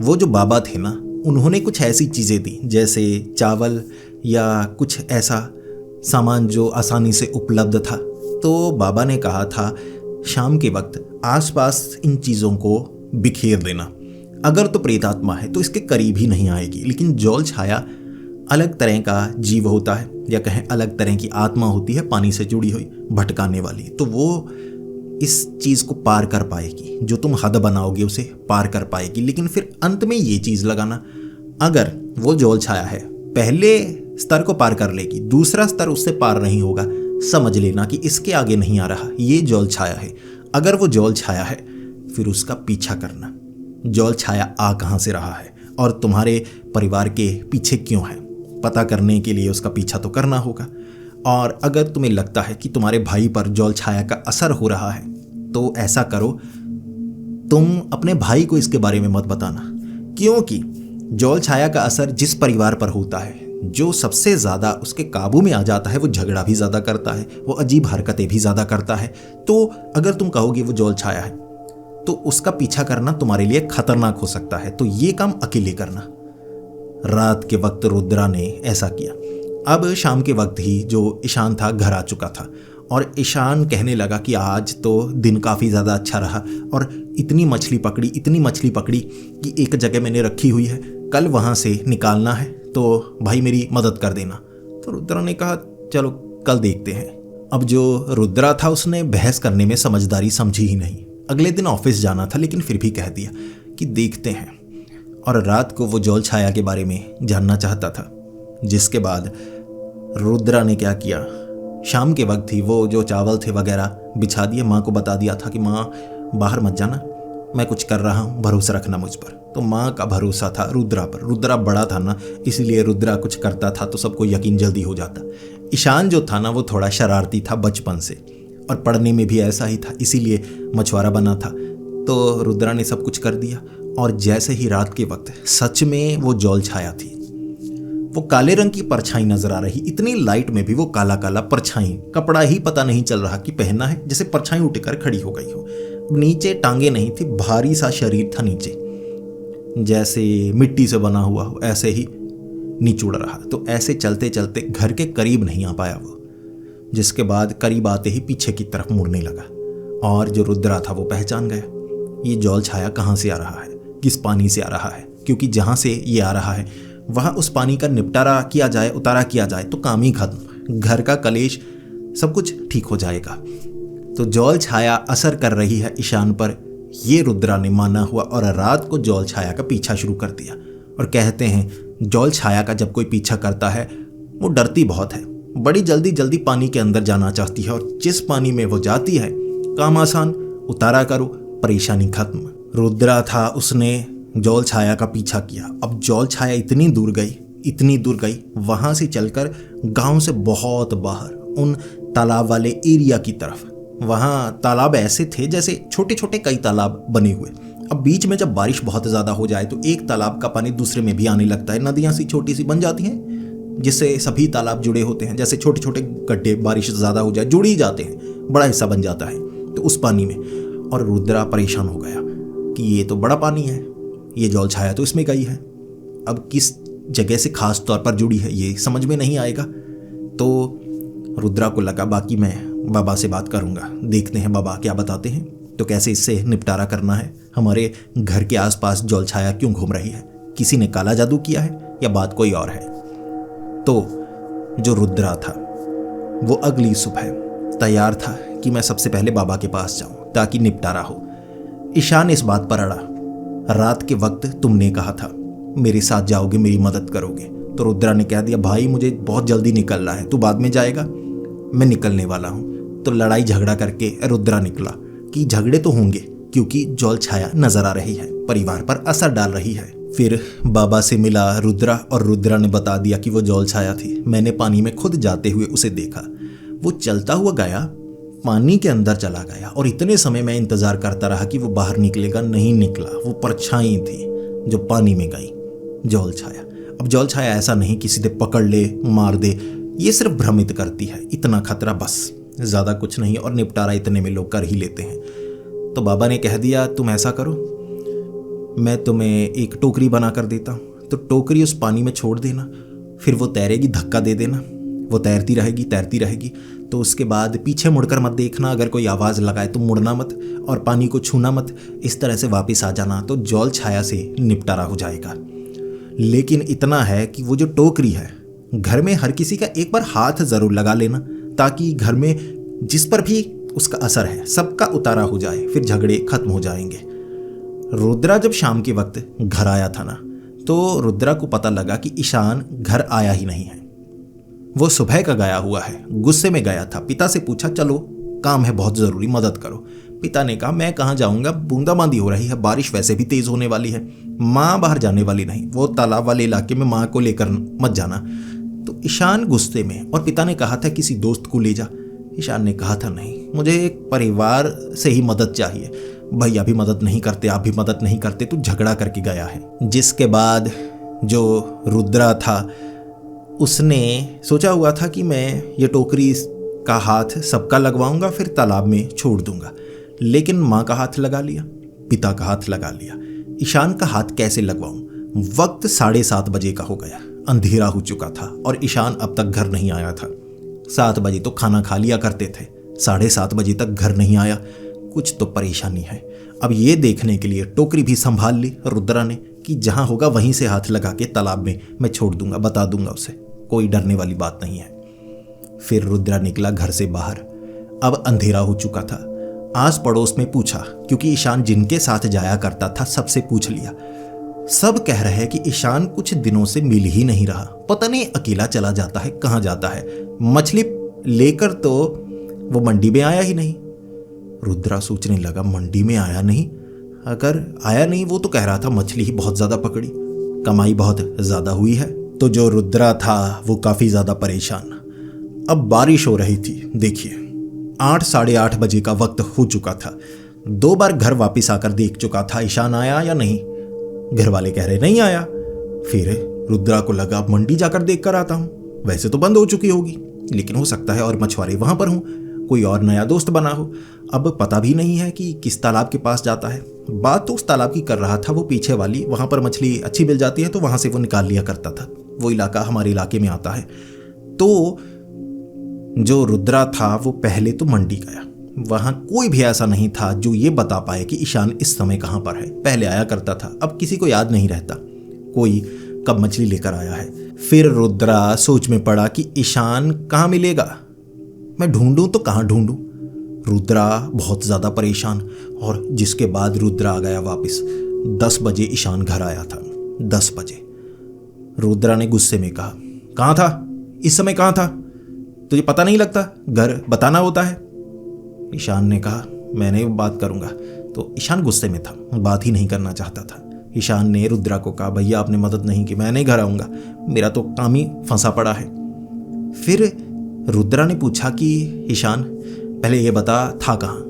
वो जो बाबा थे ना, उन्होंने कुछ ऐसी चीज़ें दी जैसे चावल या कुछ ऐसा सामान जो आसानी से उपलब्ध था। तो बाबा ने कहा था शाम के वक्त आसपास इन चीज़ों को बिखेर देना। अगर तो प्रेतात्मा है तो इसके करीब ही नहीं आएगी। लेकिन जौल छाया अलग तरह का जीव होता है, या कहें अलग तरह की आत्मा होती है, पानी से जुड़ी हुई भटकाने वाली। तो वो इस चीज़ को पार कर पाएगी, जो तुम हद बनाओगे उसे पार कर पाएगी। लेकिन फिर अंत में ये चीज़ लगाना, अगर वो जौल छाया है पहले स्तर को पार कर लेगी, दूसरा स्तर उससे पार नहीं होगा, समझ लेना कि इसके आगे नहीं आ रहा, ये जौल छाया है। अगर वो जौल छाया है फिर उसका पीछा करना। जौल छाया आ कहाँ से रहा है और तुम्हारे परिवार के पीछे क्यों है, पता करने के लिए उसका पीछा तो करना होगा। और अगर तुम्हें लगता है कि तुम्हारे भाई पर जौल छाया का असर हो रहा है तो ऐसा करो, तुम अपने भाई को इसके बारे में मत बताना, क्योंकि जौल छाया का असर जिस परिवार पर होता है, जो सबसे ज़्यादा उसके काबू में आ जाता है, वो झगड़ा भी ज़्यादा करता है, वो अजीब हरकतें भी ज़्यादा करता है। तो अगर तुम कहोगे वो जौल छाया है तो उसका पीछा करना तुम्हारे लिए खतरनाक हो सकता है, तो ये काम अकेले करना। रात के वक्त रुद्रा ने ऐसा किया। अब शाम के वक्त ही जो ईशान था घर आ चुका था और ईशान कहने लगा कि आज तो दिन काफ़ी ज़्यादा अच्छा रहा और इतनी मछली पकड़ी कि एक जगह मैंने रखी हुई है, कल वहाँ से निकालना है, तो भाई मेरी मदद कर देना। तो रुद्रा ने कहा चलो कल देखते हैं। अब जो रुद्रा था उसने बहस करने में समझदारी समझी ही नहीं। अगले दिन ऑफिस जाना था लेकिन फिर भी कह दिया कि देखते हैं, और रात को वो जौल छाया के बारे में जानना चाहता था। जिसके बाद रुद्रा ने क्या किया, शाम के वक्त ही वो जो चावल थे वगैरह बिछा दिए, माँ को बता दिया था कि माँ बाहर मत जाना, मैं कुछ कर रहा हूँ, भरोसा रखना मुझ पर। तो माँ का भरोसा था रुद्रा पर, रुद्रा बड़ा था ना, इसलिए रुद्रा कुछ करता था तो सबको यकीन जल्दी हो जाता। ईशान जो था ना वो थोड़ा शरारती था बचपन से और पढ़ने में भी ऐसा ही था, इसीलिए मछुआरा बना था। तो रुद्रा ने सब कुछ कर दिया और जैसे ही रात के वक्त सच में वो जौल छाया थी, वो काले रंग की परछाई नजर आ रही, इतनी लाइट में भी वो काला काला परछाई, कपड़ा ही पता नहीं चल रहा कि पहना है, जैसे परछाई उठकर खड़ी हो गई हो। नीचे टांगे नहीं थी, भारी सा शरीर था नीचे, जैसे मिट्टी से बना हुआ हो, ऐसे ही निचुड़ रहा। तो ऐसे चलते चलते घर के करीब नहीं आ पाया वो, जिसके बाद करीब आते ही पीछे की तरफ मुड़ने लगा और जो रुद्रा था वो पहचान गया ये जौल छाया कहाँ से आ रहा है, किस पानी से आ रहा है, क्योंकि जहाँ से ये आ रहा है वहाँ उस पानी का निपटारा किया जाए, उतारा किया जाए तो काम ही खत्म, घर का कलेश सब कुछ ठीक हो जाएगा। तो जौल छाया असर कर रही है ईशान पर, ये रुद्रा ने माना हुआ और रात को जौल छाया का पीछा शुरू कर दिया। और कहते हैं जौल छाया का जब कोई पीछा करता है वो डरती बहुत है, बड़ी जल्दी जल्दी पानी के अंदर जाना चाहती है, और जिस पानी में वो जाती है काम आसान, उतारा करो परेशानी खत्म। रुद्रा था, उसने जौल छाया का पीछा किया। अब जौल छाया इतनी दूर गई, वहां से चलकर गांव से बहुत बाहर उन तालाब वाले एरिया की तरफ। वहां तालाब ऐसे थे जैसे छोटे छोटे कई तालाब बने हुए। अब बीच में जब बारिश बहुत ज़्यादा हो जाए तो एक तालाब का पानी दूसरे में भी आने लगता है, नदियाँ सी छोटी सी बन जाती हैं जिससे सभी तालाब जुड़े होते हैं, जैसे छोटे छोटे गड्ढे बारिश ज़्यादा हो जाए जुड़ ही जाते हैं, बड़ा हिस्सा बन जाता है तो उस पानी में। और रुद्रा परेशान हो गया कि ये तो बड़ा पानी है, ये जौल छाया तो इसमें गई है, अब किस जगह से खास तौर पर जुड़ी है ये समझ में नहीं आएगा। तो रुद्रा को लगा बाकी मैं बाबा से बात करूंगा, देखते हैं बाबा क्या बताते हैं, तो कैसे इससे निपटारा करना है। हमारे घर के आसपास जौल छाया क्यों घूम रही है, किसी ने काला जादू किया है या बात कोई और है। तो जो रुद्रा था वो अगली सुबह तैयार था कि मैं सबसे पहले बाबा के पास जाऊं ताकि निपटारा हो। ईशान इस बात पर अड़ा, रात के वक्त तुमने कहा था मेरे साथ जाओगे, मेरी मदद करोगे। तो रुद्रा ने कह दिया भाई मुझे बहुत जल्दी निकलना है, तू बाद में जाएगा, मैं निकलने वाला हूँ। तो लड़ाई झगड़ा करके रुद्रा निकला कि झगड़े तो होंगे क्योंकि जौल छाया नजर आ रही है, परिवार पर असर डाल रही है। फिर बाबा से मिला रुद्रा और रुद्रा ने बता दिया कि वो जौल छाया थी, मैंने पानी में खुद जाते हुए उसे देखा, वो चलता हुआ गया, पानी के अंदर चला गया और इतने समय मैं इंतजार करता रहा कि वो बाहर निकलेगा, नहीं निकला। वो परछाई थी जो पानी में गई, जौल छाया। अब जौल छाया ऐसा नहीं कि सीधे पकड़ ले मार दे, ये सिर्फ भ्रमित करती है, इतना खतरा बस, ज़्यादा कुछ नहीं, और निपटारा इतने में लोग कर ही लेते हैं। तो बाबा ने कह दिया तुम ऐसा करो, मैं तुम्हें एक टोकरी बना कर देता हूँ, तो टोकरी उस पानी में छोड़ देना, फिर वो तैरेगी, धक्का दे देना, वो तैरती रहेगी। तो उसके बाद पीछे मुड़कर मत देखना, अगर कोई आवाज़ लगाए तो मुड़ना मत और पानी को छूना मत, इस तरह से वापस आ जाना, तो जौल छाया से निपटारा हो जाएगा। लेकिन इतना है कि वो जो टोकरी है घर में हर किसी का एक बार हाथ ज़रूर लगा लेना, ताकि घर में जिस पर भी उसका असर है सबका उतारा हो जाए, फिर झगड़े खत्म हो जाएंगे। रुद्रा जब शाम के वक्त घर आया था ना, तो रुद्रा को पता लगा कि ईशान घर आया ही नहीं है। वो सुबह का गया हुआ है, गुस्से में गया था। पिता से पूछा चलो काम है बहुत ज़रूरी, मदद करो। पिता ने कहा मैं कहाँ जाऊँगा, बूंदाबांदी हो रही है, बारिश वैसे भी तेज़ होने वाली है, माँ बाहर जाने वाली नहीं, वो तालाब वाले इलाके में माँ को लेकर मत जाना। तो ईशान गुस्से में, और पिता ने कहा था किसी दोस्त को ले जा। ईशान ने कहा था नहीं, मुझे एक परिवार से ही मदद चाहिए। भैया भी मदद नहीं करते, आप भी मदद नहीं करते, तो झगड़ा करके गया है। जिसके बाद जो रुद्रा था उसने सोचा हुआ था कि मैं ये टोकरी का हाथ सबका लगवाऊंगा, फिर तालाब में छोड़ दूंगा, लेकिन माँ का हाथ लगा लिया, पिता का हाथ लगा लिया। ईशान का हाथ कैसे लगवाऊं? वक्त 7:30 बजे का हो गया, अंधेरा हो चुका था और ईशान अब तक घर नहीं आया था। 7 बजे तो खाना खा लिया करते थे, 7:30 बजे तक घर नहीं आया, कुछ तो परेशानी है। अब ये देखने के लिए टोकरी भी संभाल ली रुद्रा ने कि जहाँ होगा वहीं से हाथ लगा के तालाब में मैं छोड़ दूंगा, बता दूंगा उसे, कोई डरने वाली बात नहीं है। फिर रुद्रा निकला घर से बाहर। अब अंधेरा हो चुका था। आस पड़ोस में पूछा, क्योंकि ईशान जिनके साथ जाया करता था सबसे पूछ लिया। सब कह रहे हैं कि ईशान कुछ दिनों से मिल ही नहीं रहा, पता नहीं अकेला चला जाता है, कहाँ जाता है। मछली लेकर तो वो मंडी में आया ही नहीं। रुद्रा सोचने लगा मंडी में आया नहीं, अगर आया नहीं वो तो कह रहा था मछली ही बहुत ज़्यादा पकड़ी, कमाई बहुत ज़्यादा हुई है। तो जो रुद्रा था वो काफ़ी ज़्यादा परेशान। अब बारिश हो रही थी, देखिए 8 साढ़े 8 बजे का वक्त हो चुका था। 2 बार घर वापस आकर देख चुका था ईशान आया या नहीं। घर वाले कह रहे नहीं आया। फिर रुद्रा को लगा अब मंडी जाकर देख कर आता हूँ, वैसे तो बंद हो चुकी होगी, लेकिन हो सकता है और मछुआरे वहाँ पर हों, कोई और नया दोस्त बना हो। अब पता भी नहीं है कि किस तालाब के पास जाता है। बात तो उस तालाब की कर रहा था, वो पीछे वाली, वहाँ पर मछली अच्छी मिल जाती है तो वहाँ से वो निकाल लिया करता था। वो इलाका हमारे इलाके में आता है। तो जो रुद्रा था वो पहले तो मंडी गया, वहाँ कोई भी ऐसा नहीं था जो ये बता पाए कि ईशान इस समय कहाँ पर है। पहले आया करता था, अब किसी को याद नहीं रहता कोई कब मछली लेकर आया है। फिर रुद्रा सोच में पड़ा कि ईशान कहाँ मिलेगा, मैं ढूंढूं तो कहाँ ढूंढूं। रुद्रा बहुत ज़्यादा परेशान, और जिसके बाद रुद्रा आ गया वापस। 10 बजे ईशान घर आया था, 10 बजे। रुद्रा ने गुस्से में कहा कहाँ था, इस समय कहाँ था, तुझे पता नहीं लगता, घर बताना होता है। ईशान ने कहा मैं नहीं बात करूंगा। तो ईशान गुस्से में था, बात ही नहीं करना चाहता था। ईशान ने रुद्रा को कहा भैया आपने मदद नहीं की, मैं नहीं घर आऊंगा, मेरा तो काम ही फंसा पड़ा है। फिर रुद्रा ने पूछा कि ईशान पहले ये बता था कहाँ।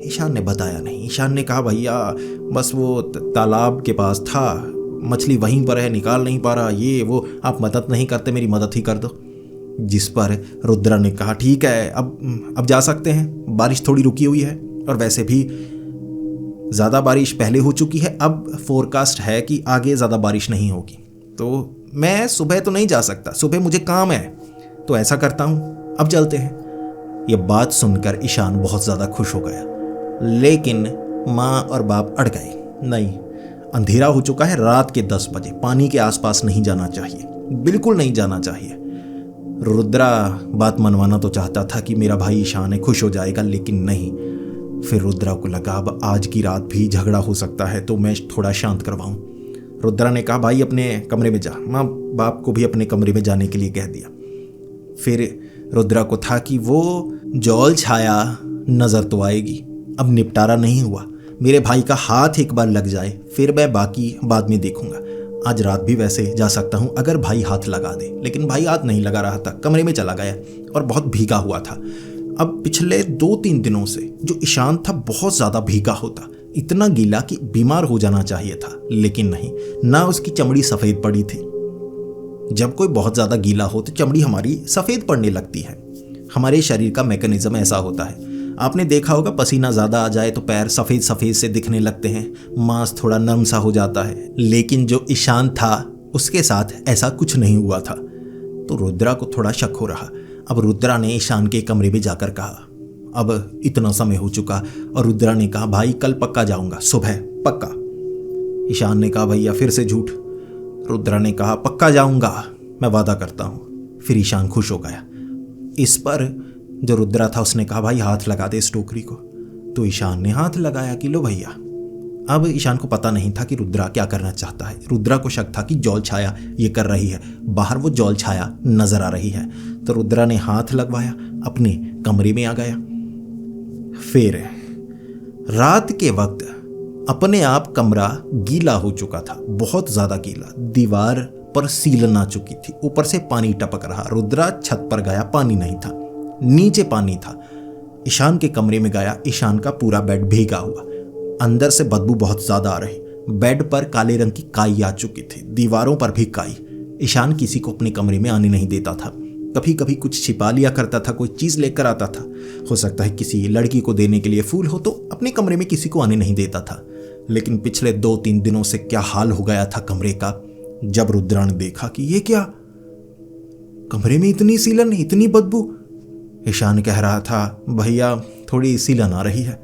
ईशान ने बताया नहीं। ईशान ने कहा भैया बस वो तालाब के पास था, मछली वहीं पर है, निकाल नहीं पा रहा, ये वो, आप मदद नहीं करते, मेरी मदद ही कर दो। जिस पर रुद्रा ने कहा ठीक है अब जा सकते हैं, बारिश थोड़ी रुकी हुई है और वैसे भी ज़्यादा बारिश पहले हो चुकी है, अब फोरकास्ट है कि आगे ज़्यादा बारिश नहीं होगी, तो मैं सुबह तो नहीं जा सकता, सुबह मुझे काम है, तो ऐसा करता हूँ अब चलते हैं। ये बात सुनकर ईशान बहुत ज़्यादा खुश हो गया, लेकिन माँ और बाप अड़ गए। नहीं, अंधेरा हो चुका है, रात के 10 बजे, पानी के आसपास नहीं जाना चाहिए, बिल्कुल नहीं जाना चाहिए। रुद्रा बात मनवाना तो चाहता था कि मेरा भाई ईशान है, खुश हो जाएगा, लेकिन नहीं। फिर रुद्रा को लगा अब आज की रात भी झगड़ा हो सकता है, तो मैं थोड़ा शांत करवाऊं। रुद्रा ने कहा भाई अपने कमरे में जा। माँ बाप को भी अपने कमरे में जाने के लिए कह दिया। फिर रुद्रा को था कि वो जौल छाया नज़र तो आएगी, अब निपटारा नहीं हुआ, मेरे भाई का हाथ एक बार लग जाए फिर मैं बाकी बाद में देखूंगा। आज रात भी वैसे जा सकता हूँ अगर भाई हाथ लगा दे, लेकिन भाई हाथ नहीं लगा रहा था, कमरे में चला गया और बहुत भीगा हुआ था। अब पिछले 2-3 दिनों से जो ईशान था बहुत ज़्यादा भीगा होता, इतना गीला कि बीमार हो जाना चाहिए था, लेकिन नहीं, ना उसकी चमड़ी सफ़ेद पड़ी थी। जब कोई बहुत ज़्यादा गीला हो तो चमड़ी हमारी सफ़ेद पड़ने लगती है, हमारे शरीर का मैकेनिज्म ऐसा होता है। आपने देखा होगा पसीना ज़्यादा आ जाए तो पैर सफ़ेद सफ़ेद से दिखने लगते हैं, मांस थोड़ा नरम सा हो जाता है, लेकिन जो ईशान था उसके साथ ऐसा कुछ नहीं हुआ था। तो रुद्रा को थोड़ा शक हो रहा। अब रुद्रा ने ईशान के कमरे में जाकर कहा, अब इतना समय हो चुका, और रुद्रा ने कहा भाई कल पक्का जाऊंगा, सुबह पक्का। ईशान ने कहा भैया फिर से झूठ। रुद्रा ने कहा पक्का जाऊंगा, मैं वादा करता हूँ। फिर ईशान खुश हो गया। इस पर जो रुद्रा था उसने कहा भाई हाथ लगा दे इस टोकरी को। तो ईशान ने हाथ लगाया कि लो भैया। अब ईशान को पता नहीं था कि रुद्रा क्या करना चाहता है। रुद्रा को शक था कि जौल छाया ये कर रही है, बाहर वो जौल छाया नजर आ रही है। तो रुद्रा ने हाथ लगवाया, अपने कमरे में आ गया। फिर रात के वक्त अपने आप कमरा गीला हो चुका था, बहुत ज्यादा गीला। दीवार पर सीलन आ चुकी थी, ऊपर से पानी टपक रहा। रुद्रा छत पर गया, पानी नहीं था, नीचे पानी था। ईशान के कमरे में गया, ईशान का पूरा बेड भीगा हुआ, अंदर से बदबू बहुत ज्यादा आ रही। बेड पर काले रंग की काई आ चुकी थी, दीवारों पर भी काई। ईशान किसी को अपने कमरे में आने नहीं देता था। कभी कभी कुछ छिपा लिया करता था, कोई चीज लेकर आता था। हो सकता है किसी लड़की को देने के लिए फूल हो, तो अपने कमरे में किसी को आने नहीं देता था। लेकिन पिछले 2-3 दिनों से क्या हाल हो गया था कमरे का, जब रुद्रा ने देखा कि ये क्या, कमरे में इतनी सीलन, इतनी बदबू। ईशान कह रहा था, भैया थोड़ी सीलन आ रही है।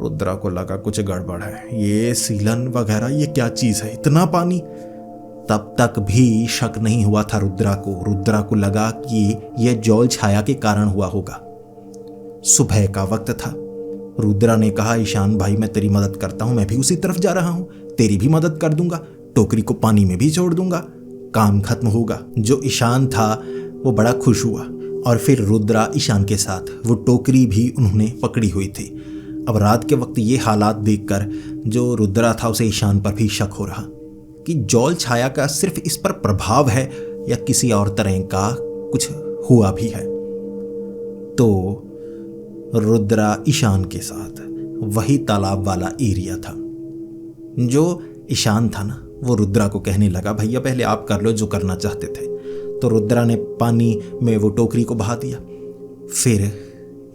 रुद्रा को लगा कुछ गड़बड़ है, ये सीलन वगैरह ये क्या चीज है, इतना पानी। तब तक भी शक नहीं हुआ था रुद्रा को। रुद्रा को लगा कि यह जौल छाया के कारण हुआ होगा। सुबह का वक्त था। रुद्रा ने कहा, ईशान भाई मैं तेरी मदद करता हूं, मैं भी उसी तरफ जा रहा हूं, तेरी भी मदद कर दूंगा, टोकरी को पानी में भी छोड़ दूंगा, काम खत्म होगा। जो ईशान था वो बड़ा खुश हुआ। और फिर रुद्रा ईशान के साथ, वो टोकरी भी उन्होंने पकड़ी हुई थी। अब रात के वक्त ये हालात देखकर जो रुद्रा था उसे ईशान पर भी शक हो रहा कि जौल छाया का सिर्फ इस पर प्रभाव है या किसी और तरह का कुछ हुआ भी है। तो रुद्रा ईशान के साथ वही तालाब वाला एरिया था। जो ईशान था ना, वो रुद्रा को कहने लगा, भैया पहले आप कर लो जो करना चाहते थे। तो रुद्रा ने पानी में वो टोकरी को बहा दिया। फिर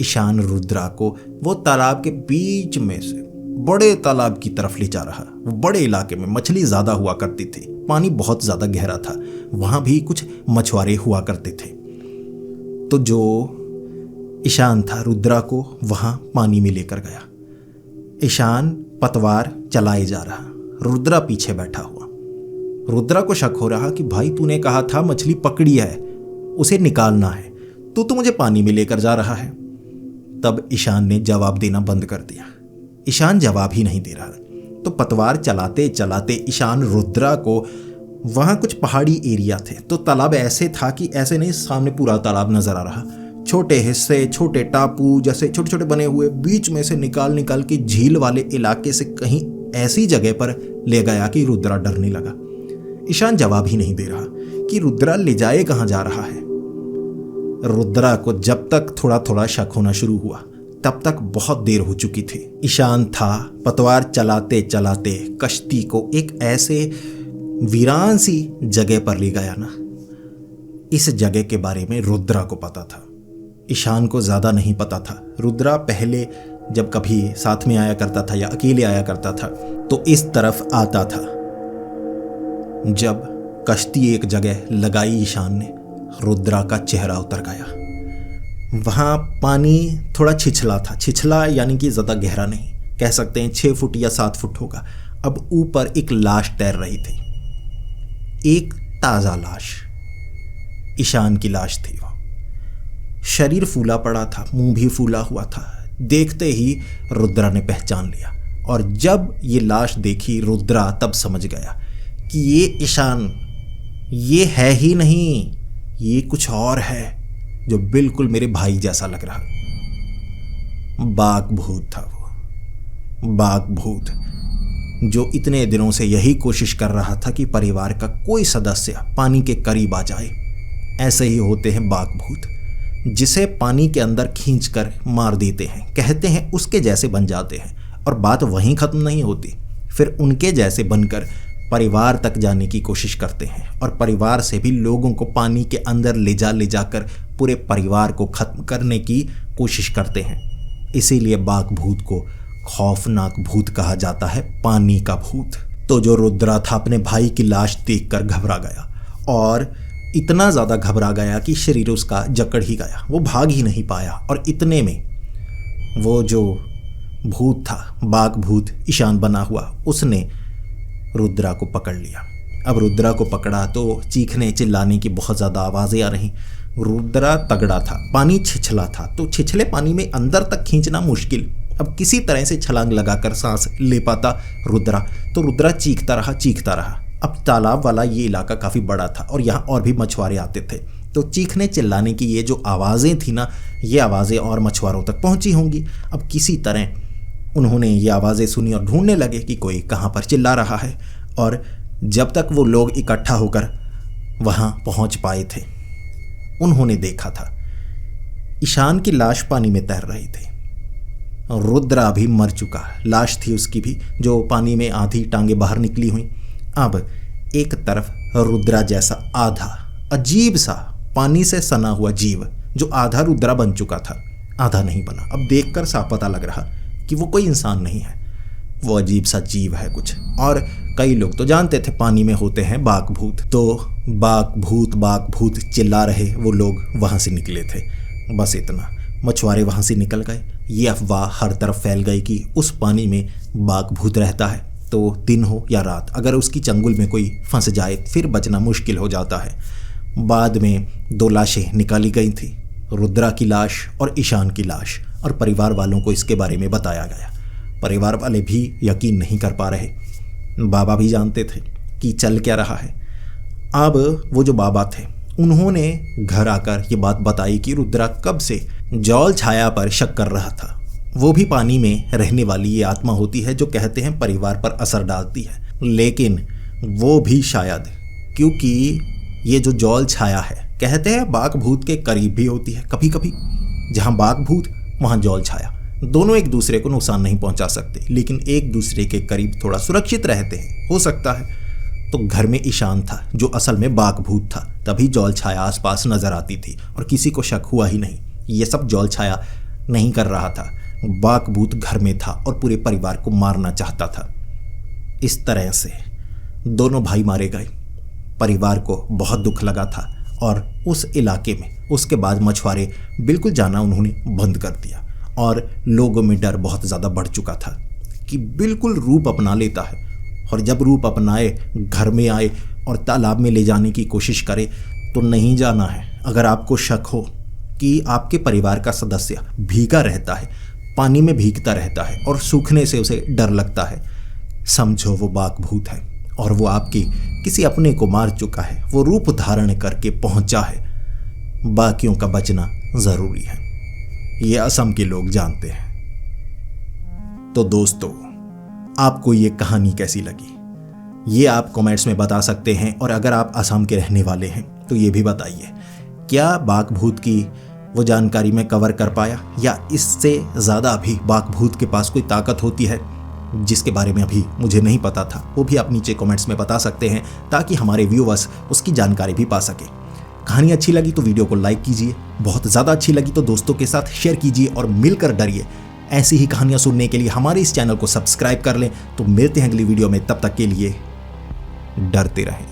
ईशान रुद्रा को वो तालाब के बीच में से बड़े तालाब की तरफ ले जा रहा। वो बड़े इलाके में मछली ज्यादा हुआ करती थी, पानी बहुत ज्यादा गहरा था, वहां भी कुछ मछुआरे हुआ करते थे। तो जो ईशान था रुद्रा को वहां पानी में लेकर गया। ईशान पतवार चलाए जा रहा, रुद्रा पीछे बैठा हुआ। रुद्रा को शक हो रहा कि भाई तूने कहा था मछली पकड़ी है, उसे निकालना है, तू तो मुझे पानी में लेकर जा रहा है। तब ईशान ने जवाब देना बंद कर दिया। ईशान जवाब ही नहीं दे रहा। तो पतवार चलाते चलाते ईशान रुद्रा को, वहां कुछ पहाड़ी एरिया थे, तो तालाब ऐसे था कि ऐसे नहीं, सामने पूरा तालाब नजर आ रहा, छोटे हिस्से, छोटे टापू जैसे छोटे छोटे बने हुए, बीच में से निकाल निकाल के झील वाले इलाके से कहीं ऐसी जगह पर ले गया कि रुद्रा डरने लगा। ईशान जवाब ही नहीं दे रहा कि रुद्रा ले जाए कहां जा रहा है। रुद्रा को जब तक थोड़ा थोड़ा शक होना शुरू हुआ, तब तक बहुत देर हो चुकी थी। ईशान था पतवार चलाते चलाते कश्ती को एक ऐसे वीरान सी जगह पर ले गया ना। इस जगह के बारे में रुद्रा को पता था, ईशान को ज्यादा नहीं पता था। रुद्रा पहले जब कभी साथ में आया करता था या अकेले आया करता था तो इस तरफ आता था। जब कश्ती एक जगह लगाई ईशान ने, रुद्रा का चेहरा उतर गया। वहां पानी थोड़ा छिछला था, छिछला यानी कि ज्यादा गहरा नहीं, कह सकते हैं 6 फुट या 7 फुट होगा। अब ऊपर एक लाश तैर रही थी, एक ताजा लाश, ईशान की लाश थी। वो शरीर फूला पड़ा था, मुंह भी फूला हुआ था। देखते ही रुद्रा ने पहचान लिया, और जब ये लाश देखी रुद्रा तब समझ गया कि ये ईशान ये है ही नहीं, ये कुछ और है जो बिल्कुल मेरे भाई जैसा लग रहा। बाघ भूत था वो, बाघ भूत जो इतने दिनों से यही कोशिश कर रहा था कि परिवार का कोई सदस्य पानी के करीब आ जाए। ऐसे ही होते हैं बाघ भूत, जिसे पानी के अंदर खींचकर मार देते हैं, कहते हैं उसके जैसे बन जाते हैं, और बात वहीं खत्म नहीं होती, फिर उनके जैसे बनकर परिवार तक जाने की कोशिश करते हैं, और परिवार से भी लोगों को पानी के अंदर ले जाकर पूरे परिवार को खत्म करने की कोशिश करते हैं। इसीलिए बाघ भूत को खौफनाक भूत कहा जाता है, पानी का भूत। तो जो रुद्रा था अपने भाई की लाश देखकर घबरा गया, और इतना ज़्यादा घबरा गया कि शरीर उसका जकड़ ही गया, वो भाग ही नहीं पाया। और इतने में वो जो भूत था, बाघ भूत ईशान बना हुआ, उसने रुद्रा को पकड़ लिया। अब रुद्रा को पकड़ा तो चीखने चिल्लाने की बहुत ज़्यादा आवाज़ें आ रही। रुद्रा तगड़ा था, पानी छिछला था, तो छिछले पानी में अंदर तक खींचना मुश्किल। अब किसी तरह से छलांग लगाकर सांस ले पाता रुद्रा, तो रुद्रा चीखता रहा। अब तालाब वाला ये इलाका काफ़ी बड़ा था और यहाँ और भी मछुआरे आते थे, तो चीखने चिल्लाने की ये जो आवाज़ें थी ना, ये आवाज़ें और मछुआरों तक पहुंची होंगी। अब किसी तरह उन्होंने ये आवाज़ें सुनी और ढूंढने लगे कि कोई कहाँ पर चिल्ला रहा है। और जब तक वो लोग इकट्ठा होकर वहाँ पहुँच पाए थे, उन्होंने देखा था ईशान की लाश पानी में तैर रही थी। रुद्रा भी मर चुका, लाश थी उसकी भी, जो पानी में आधी टांगे बाहर निकली हुई। अब एक तरफ रुद्रा जैसा आधा अजीब सा पानी से सना हुआ जीव, जो आधा रुद्रा बन चुका था, आधा नहीं बना। अब देखकर साफ पता लग रहा कि वो कोई इंसान नहीं है, वो अजीब सा जीव है कुछ। और कई लोग तो जानते थे पानी में होते हैं बाघ भूत, तो बाघ भूत चिल्ला रहे वो लोग वहाँ से निकले थे। बस इतना, मछुआरे वहाँ से निकल गए। ये अफवाह हर तरफ फैल गई कि उस पानी में बाघ भूत रहता है, तो दिन हो या रात, अगर उसकी चंगुल में कोई फंस जाए फिर बचना मुश्किल हो जाता है। बाद में 2 लाशें निकाली गई थी, रुद्रा की लाश और ईशान की लाश, और परिवार वालों को इसके बारे में बताया गया। परिवार वाले भी यकीन नहीं कर पा रहे, बाबा भी जानते थे कि चल क्या रहा है। अब वो जो बाबा थे, उन्होंने घर आकर ये बात बताई कि रुद्रा कब से जौल छाया पर शक कर रहा था। वो भी पानी में रहने वाली ये आत्मा होती है जो कहते हैं परिवार पर असर डालती है, लेकिन वो भी शायद, क्योंकि ये जो जौल छाया है, कहते हैं बाघ भूत के करीब भी होती है कभी कभी। जहाँ बाघ भूत वहाँ जौल छाया, दोनों एक दूसरे को नुकसान नहीं पहुंचा सकते, लेकिन एक दूसरे के करीब थोड़ा सुरक्षित रहते हैं, हो सकता है। तो घर में ईशान था जो असल में बाघ भूत था, तभी जौल छाया आसपास नजर आती थी और किसी को शक हुआ ही नहीं। ये सब जौल छाया नहीं कर रहा था, बाघ भूत घर में था और पूरे परिवार को मारना चाहता था। इस तरह से दोनों भाई मारे गए। परिवार को बहुत दुख लगा था और उस इलाके में उसके बाद मछुआरे बिल्कुल जाना उन्होंने बंद कर दिया, और लोगों में डर बहुत ज़्यादा बढ़ चुका था कि बिल्कुल रूप अपना लेता है, और जब रूप अपनाए, घर में आए और तालाब में ले जाने की कोशिश करे तो नहीं जाना है। अगर आपको शक हो कि आपके परिवार का सदस्य भीगा रहता है, पानी में भीगता रहता है और सूखने से उसे डर लगता है, समझो वो बाघ भूत है और वो आपके किसी अपने को मार चुका है, वो रूप धारण करके पहुंचा है। बाकियों का बचना ज़रूरी है, ये असम के लोग जानते हैं। तो दोस्तों, आपको ये कहानी कैसी लगी ये आप कमेंट्स में बता सकते हैं, और अगर आप असम के रहने वाले हैं तो ये भी बताइए, क्या बाघ भूत की वो जानकारी मैं कवर कर पाया, या इससे ज़्यादा भी बाघ भूत के पास कोई ताकत होती है जिसके बारे में अभी मुझे नहीं पता था? वो भी आप नीचे कमेंट्स में बता सकते हैं, ताकि हमारे व्यूअर्स उसकी जानकारी भी पा सके। कहानी अच्छी लगी तो वीडियो को लाइक कीजिए, बहुत ज़्यादा अच्छी लगी तो दोस्तों के साथ शेयर कीजिए, और मिलकर डरिए। ऐसी ही कहानियां सुनने के लिए हमारे इस चैनल को सब्सक्राइब कर लें। तो मिलते हैं अगली वीडियो में, तब तक के लिए डरते रहें।